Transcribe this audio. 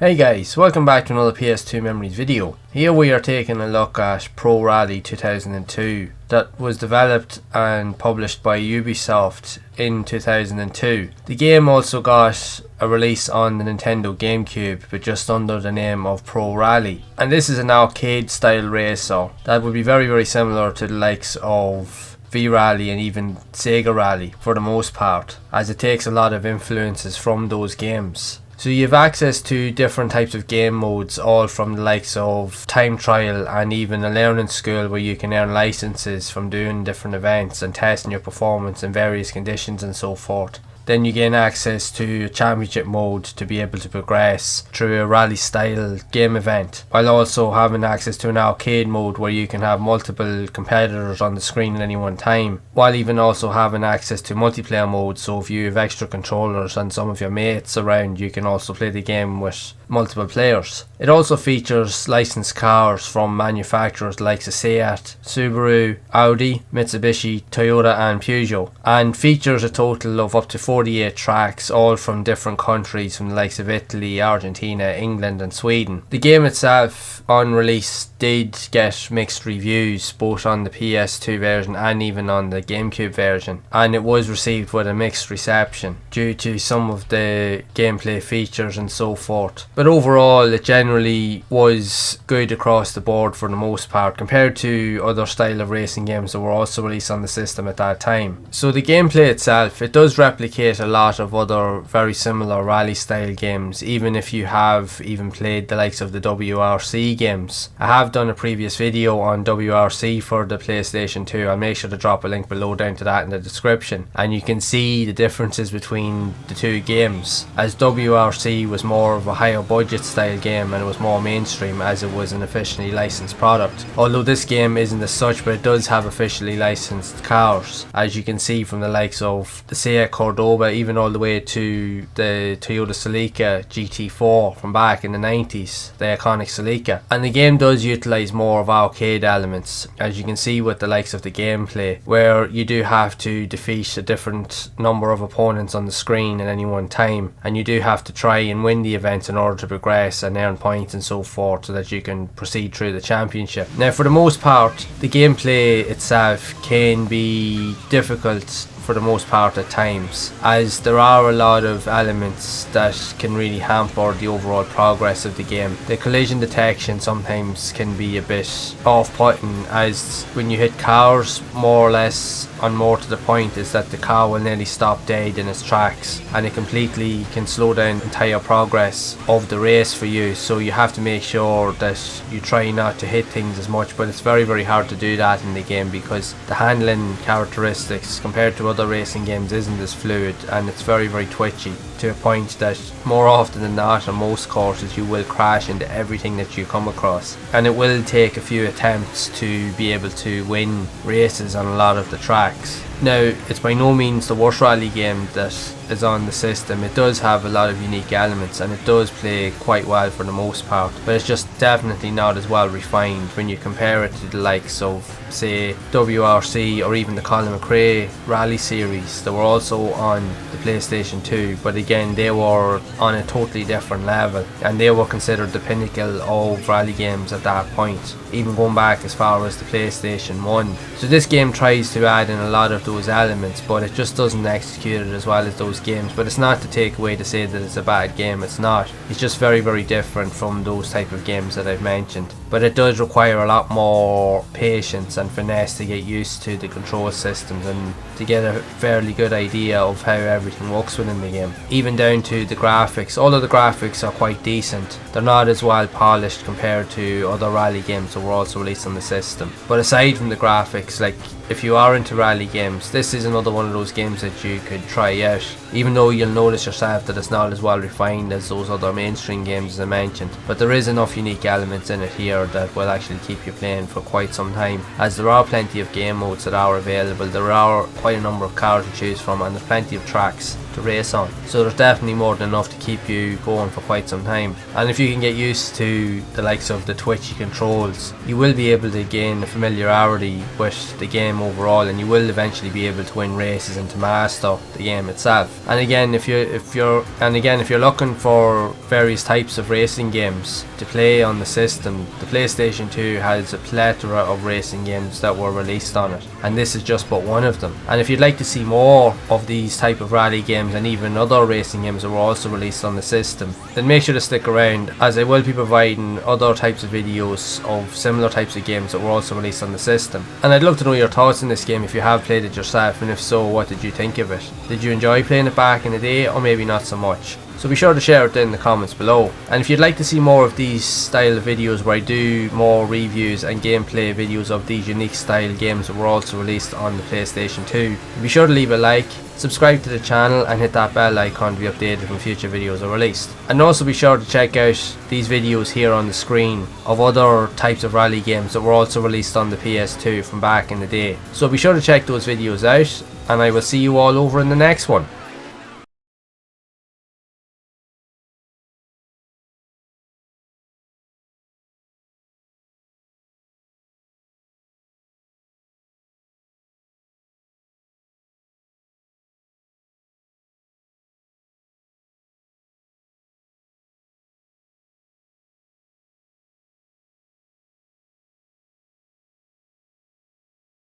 Hey guys, welcome back to another PS2 Memories video. Here we are taking a look at Pro Rally 2002 that was developed and published by Ubisoft in 2002. The game also got a release on the Nintendo GameCube but just under the name of Pro Rally. And this is an arcade style racer that would be very similar to the likes of V-Rally and even Sega Rally for the most part, as it takes a lot of influences from those games. So you have access to different types of game modes, all from the likes of time trial and even a learning school where you can earn licenses from doing different events and testing your performance in various conditions and so forth. Then you gain access to a championship mode to be able to progress through a rally style game event, while also having access to an arcade mode where you can have multiple competitors on the screen at any one time, while even also having access to multiplayer mode. So if you have extra controllers and some of your mates around, you can also play the game with multiple players. It also features licensed cars from manufacturers like Seat, Subaru, Audi, Mitsubishi, Toyota and Peugeot, and features a total of up to 48 tracks, all from different countries from the likes of Italy, Argentina, England and Sweden. The game itself on release did get mixed reviews, both on the PS2 version and even on the GameCube version, and it was received with a mixed reception due to some of the gameplay features and so forth. But overall it generally was good across the board for the most part, compared to other style of racing games that were also released on the system at that time. So the gameplay itself, it does replicate a lot of other very similar rally style games, even if you have even played the likes of the WRC games. I have done a previous video on WRC for the PlayStation 2. I'll make sure to drop a link below down to that in the description, and you can see the differences between the two games, as WRC was more of a higher budget style game and it was more mainstream as it was an officially licensed product. Although this game isn't as such, but it does have officially licensed cars, as you can see from the likes of the Seat Cordoba even all the way to the Toyota Celica GT4 from back in the 90s, the iconic Celica. And the game does utilise more of arcade elements, as you can see with the likes of the gameplay, where you do have to defeat a different number of opponents on the screen at any one time, and you do have to try and win the event in order to progress and earn points and so forth, so that you can proceed through the championship. Now for the most part, the gameplay itself can be difficult for the most part at times, as there are a lot of elements that can really hamper the overall progress of the game. The collision detection sometimes can be a bit off-putting, as when you hit cars, more or less and more to the point, is that the car will nearly stop dead in its tracks, and it completely can slow down entire progress of the race for you. So you have to make sure that you try not to hit things as much, but it's very hard to do that in the game, because the handling characteristics compared to other racing games isn't as fluid, and it's very twitchy, to a point that more often than not on most courses you will crash into everything that you come across, and it will take a few attempts to be able to win races on a lot of the tracks. Now, it's by no means the worst rally game that is on the system. It does have a lot of unique elements and it does play quite well for the most part, but it's just definitely not as well refined when you compare it to the likes of, say, WRC or even the Colin McRae rally series that were also on the PlayStation 2, but again they were on a totally different level and they were considered the pinnacle of rally games at that point, even going back as far as the PlayStation 1. So this game tries to add in a lot of those elements, but it just doesn't execute it as well as those games. But it's not to take away to say that it's a bad game, it's not. It's just very different from those type of games that I've mentioned. But it does require a lot more patience and finesse to get used to the control systems and to get a fairly good idea of how everything works within the game. Even down to the graphics. Although the graphics are quite decent, they're not as well polished compared to other rally games that were also released on the system. But aside from the graphics, like, if you are into rally games, this is another one of those games that you could try out, even though you'll notice yourself that it's not as well refined as those other mainstream games as I mentioned. But there is enough unique elements in it here that will actually keep you playing for quite some time, as there are plenty of game modes that are available. There are quite a number of cars to choose from and there's plenty of tracks to race on. So there's definitely more than enough to keep you going for quite some time. And if you can get used to the likes of the twitchy controls, you will be able to gain a familiarity with the game overall, and you will eventually be able to win races and to master the game itself. And again, if you're looking for various types of racing games to play on the system, the PlayStation 2 has a plethora of racing games that were released on it, and this is just but one of them. And if you'd like to see more of these type of rally games and even other racing games that were also released on the system, then make sure to stick around, as I will be providing other types of videos of similar types of games that were also released on the system. And I'd love to know your thoughts on this game if you have played it yourself, and if so, what did you think of it? Did you enjoy playing it back in the day, or maybe not so much? So be sure to share it in the comments below. And if you'd like to see more of these style of videos where I do more reviews and gameplay videos of these unique style games that were also released on the PlayStation 2, be sure to leave a like, subscribe to the channel and hit that bell icon to be updated when future videos are released. And also be sure to check out these videos here on the screen of other types of rally games that were also released on the PS2 from back in the day. So be sure to check those videos out, and I will see you all over in the next one.